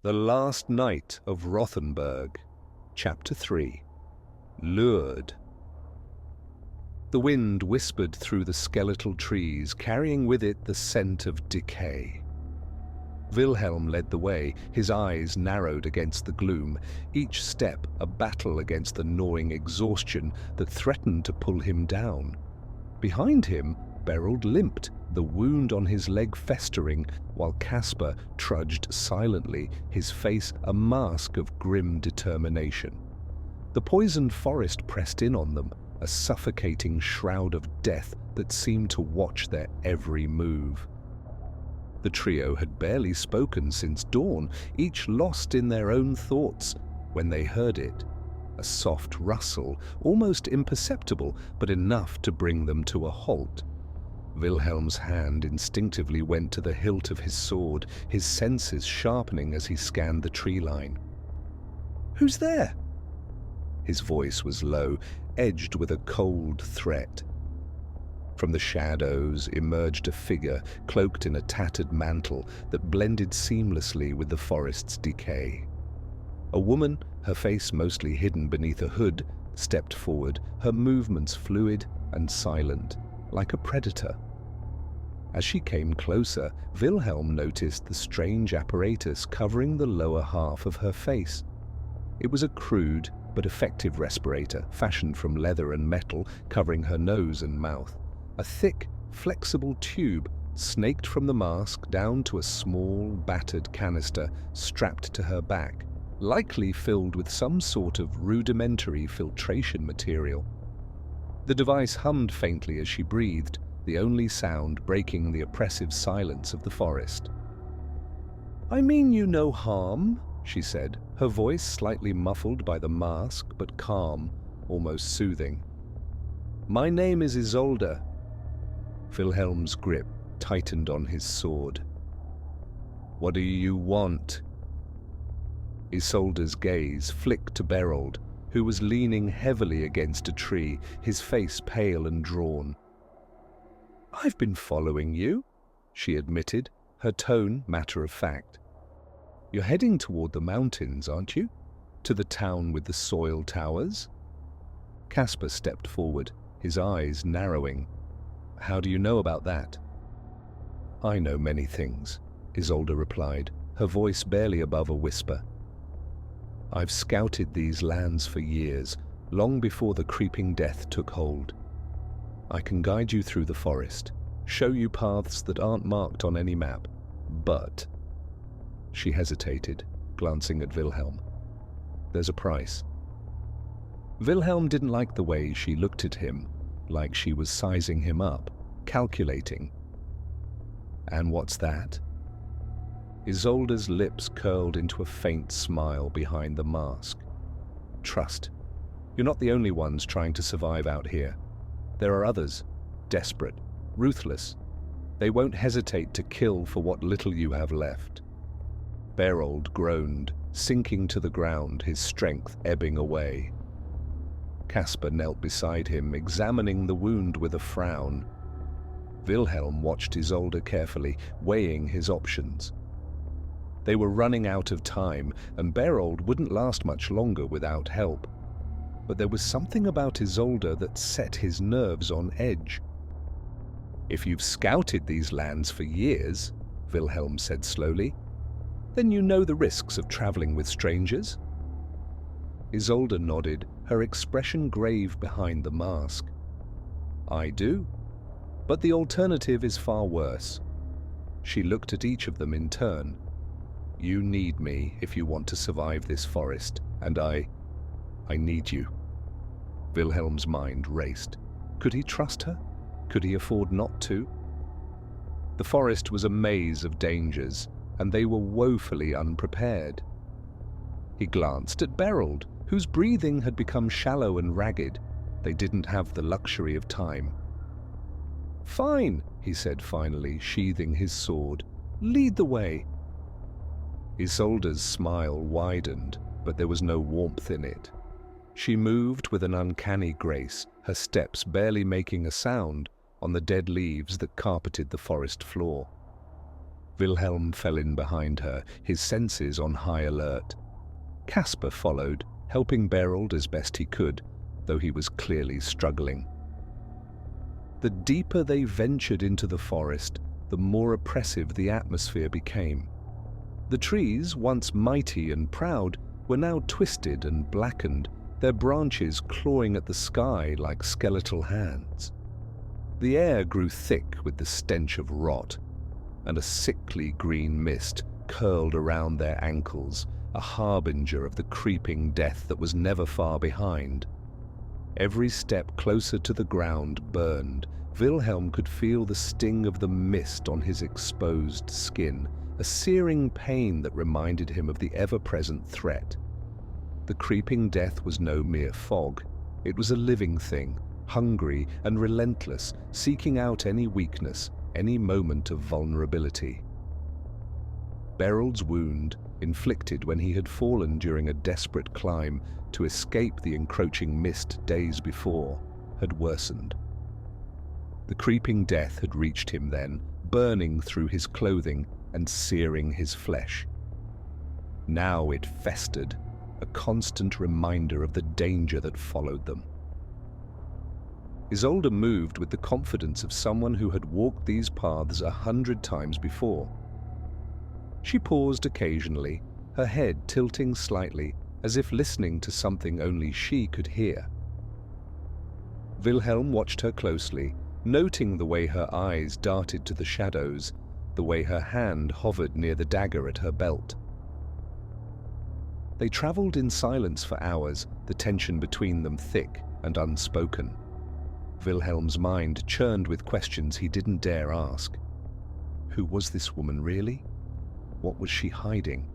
The Last Night of Rothenburg, Chapter 3. Lured. The wind whispered through the skeletal trees, carrying with it the scent of decay. Wilhelm led the way, his eyes narrowed against the gloom, each step a battle against the gnawing exhaustion that threatened to pull him down. Behind him, Berold limped, the wound on his leg festering, while Caspar trudged silently, his face a mask of grim determination. The poisoned forest pressed in on them, a suffocating shroud of death that seemed to watch their every move. The trio had barely spoken since dawn, each lost in their own thoughts, when they heard it. A soft rustle, almost imperceptible, but enough to bring them to a halt. Wilhelm's hand instinctively went to the hilt of his sword, his senses sharpening as he scanned the tree line. "Who's there?" His voice was low, edged with a cold threat. From the shadows emerged a figure cloaked in a tattered mantle that blended seamlessly with the forest's decay. A woman, her face mostly hidden beneath a hood, stepped forward, her movements fluid and silent, like a predator. As she came closer, Wilhelm noticed the strange apparatus covering the lower half of her face. It was a crude but effective respirator, fashioned from leather and metal, covering her nose and mouth. A thick, flexible tube snaked from the mask down to a small, battered canister strapped to her back, likely filled with some sort of rudimentary filtration material. The device hummed faintly as she breathed, the only sound breaking the oppressive silence of the forest. "I mean you no harm," she said, her voice slightly muffled by the mask, but calm, almost soothing. "My name is Isolde." Wilhelm's grip tightened on his sword. "What do you want?" Isolde's gaze flicked to Berold, who was leaning heavily against a tree, his face pale and drawn. "I've been following you," she admitted, her tone matter-of-fact. "You're heading toward the mountains, aren't you? To the town with the soil towers?" Caspar stepped forward, his eyes narrowing. "How do you know about that?" "I know many things," Isolde replied, her voice barely above a whisper. "I've scouted these lands for years, long before the creeping death took hold. I can guide you through the forest, show you paths that aren't marked on any map, but—" She hesitated, glancing at Wilhelm. "There's a price." Wilhelm didn't like the way she looked at him, like she was sizing him up, calculating. "And what's that?" Isolde's lips curled into a faint smile behind the mask. "Trust. You're not the only ones trying to survive out here. There are others, desperate, ruthless. They won't hesitate to kill for what little you have left." Berold groaned, sinking to the ground, his strength ebbing away. Caspar knelt beside him, examining the wound with a frown. Wilhelm watched Isolde carefully, weighing his options. They were running out of time, and Berold wouldn't last much longer without help. But there was something about Isolde that set his nerves on edge. "If you've scouted these lands for years," Wilhelm said slowly, "then you know the risks of traveling with strangers." Isolde nodded, her expression grave behind the mask. "I do. But the alternative is far worse." She looked at each of them in turn. "You need me if you want to survive this forest, and I need you." Wilhelm's mind raced. Could he trust her? Could he afford not to? The forest was a maze of dangers, and they were woefully unprepared. He glanced at Berold, whose breathing had become shallow and ragged. They didn't have the luxury of time. "Fine," he said finally, sheathing his sword. "Lead the way." Isolde's smile widened, but there was no warmth in it. She moved with an uncanny grace, her steps barely making a sound on the dead leaves that carpeted the forest floor. Wilhelm fell in behind her, his senses on high alert. Caspar followed, helping Berold as best he could, though he was clearly struggling. The deeper they ventured into the forest, the more oppressive the atmosphere became. The trees, once mighty and proud, were now twisted and blackened, their branches clawing at the sky like skeletal hands. The air grew thick with the stench of rot, and a sickly green mist curled around their ankles, a harbinger of the creeping death that was never far behind. Every step closer to the ground burned. Wilhelm could feel the sting of the mist on his exposed skin, a searing pain that reminded him of the ever-present threat. The creeping death was no mere fog. It was a living thing, hungry and relentless, seeking out any weakness, any moment of vulnerability. Berold's wound, inflicted when he had fallen during a desperate climb to escape the encroaching mist days before, had worsened. The creeping death had reached him then, burning through his clothing and searing his flesh. Now it festered, a constant reminder of the danger that followed them. Isolde moved with the confidence of someone who had walked these paths 100 times before. She paused occasionally, her head tilting slightly, as if listening to something only she could hear. Wilhelm watched her closely, noting the way her eyes darted to the shadows, the way her hand hovered near the dagger at her belt. They traveled in silence for hours, the tension between them thick and unspoken. Wilhelm's mind churned with questions he didn't dare ask. Who was this woman really? What was she hiding?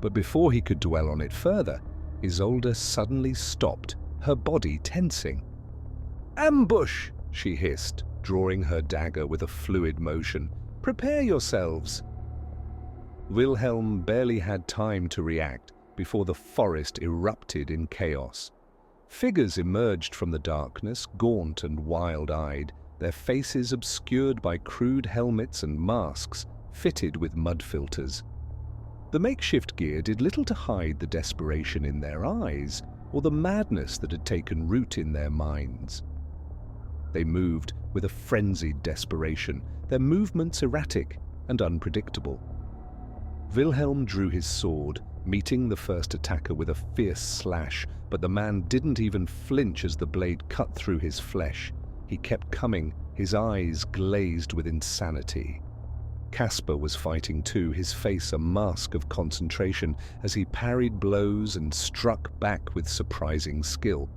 But before he could dwell on it further, Isolde suddenly stopped, her body tensing. "Ambush!" she hissed, drawing her dagger with a fluid motion. "Prepare yourselves!" Wilhelm barely had time to react before the forest erupted in chaos. Figures emerged from the darkness, gaunt and wild-eyed, their faces obscured by crude helmets and masks fitted with mud filters. The makeshift gear did little to hide the desperation in their eyes or the madness that had taken root in their minds. They moved with a frenzied desperation, their movements erratic and unpredictable. Wilhelm drew his sword, meeting the first attacker with a fierce slash, but the man didn't even flinch as the blade cut through his flesh. He kept coming, his eyes glazed with insanity. Caspar was fighting too, his face a mask of concentration as he parried blows and struck back with surprising skill.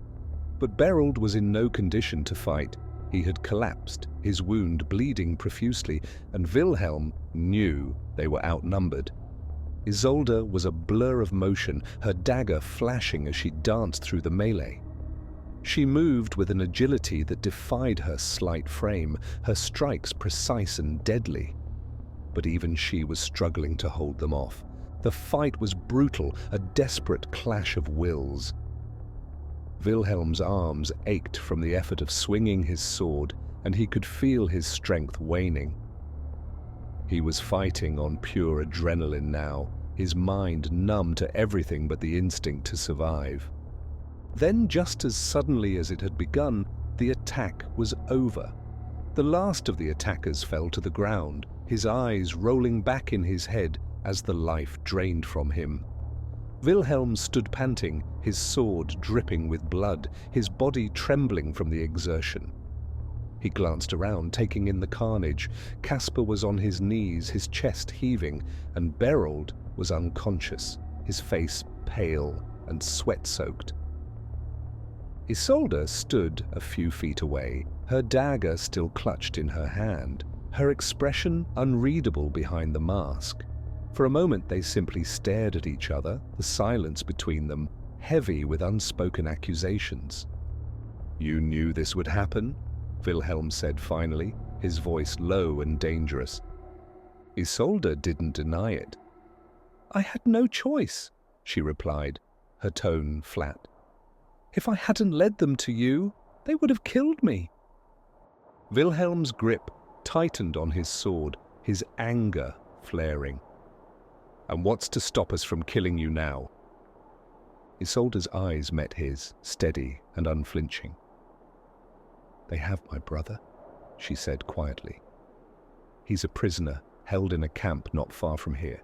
But Berold was in no condition to fight. He had collapsed, his wound bleeding profusely, and Wilhelm knew they were outnumbered. Isolde was a blur of motion, her dagger flashing as she danced through the melee. She moved with an agility that defied her slight frame, her strikes precise and deadly. But even she was struggling to hold them off. The fight was brutal, a desperate clash of wills. Wilhelm's arms ached from the effort of swinging his sword, and he could feel his strength waning. He was fighting on pure adrenaline now, his mind numb to everything but the instinct to survive. Then, just as suddenly as it had begun, the attack was over. The last of the attackers fell to the ground, his eyes rolling back in his head as the life drained from him. Wilhelm stood panting, his sword dripping with blood, his body trembling from the exertion. He glanced around, taking in the carnage. Caspar was on his knees, his chest heaving, and Berold was unconscious, his face pale and sweat-soaked. Isolde stood a few feet away, her dagger still clutched in her hand, her expression unreadable behind the mask. For a moment they simply stared at each other, the silence between them heavy with unspoken accusations. "You knew this would happen?" Wilhelm said finally, his voice low and dangerous. Isolde didn't deny it. "I had no choice," she replied, her tone flat. "If I hadn't led them to you, they would have killed me." Wilhelm's grip tightened on his sword, his anger flaring. "And what's to stop us from killing you now?" Isolde's eyes met his, steady and unflinching. "They have my brother," she said quietly. "He's a prisoner, held in a camp not far from here.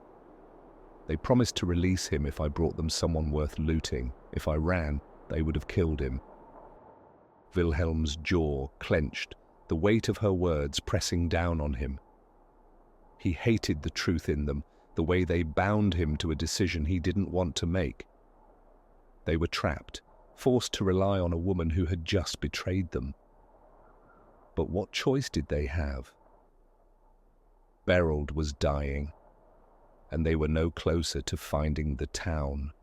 They promised to release him if I brought them someone worth looting. If I ran, they would have killed him." Wilhelm's jaw clenched, the weight of her words pressing down on him. He hated the truth in them, the way they bound him to a decision he didn't want to make. They were trapped, forced to rely on a woman who had just betrayed them. But what choice did they have? Berold was dying, and they were no closer to finding the town.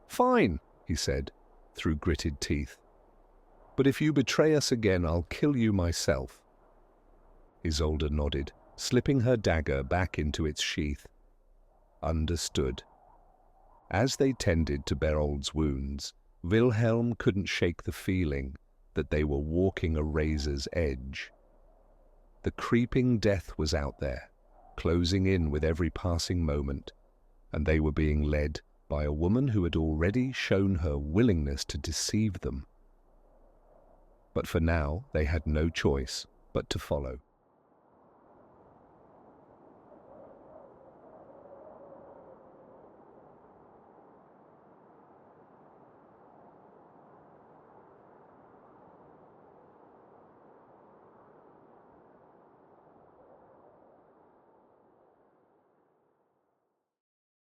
"Fine," he said, through gritted teeth. "But if you betray us again, I'll kill you myself." Isolde nodded, slipping her dagger back into its sheath. Understood. As they tended to Berold's wounds, Wilhelm couldn't shake the feeling that they were walking a razor's edge. The creeping death was out there, closing in with every passing moment, and they were being led by a woman who had already shown her willingness to deceive them. But for now, they had no choice but to follow.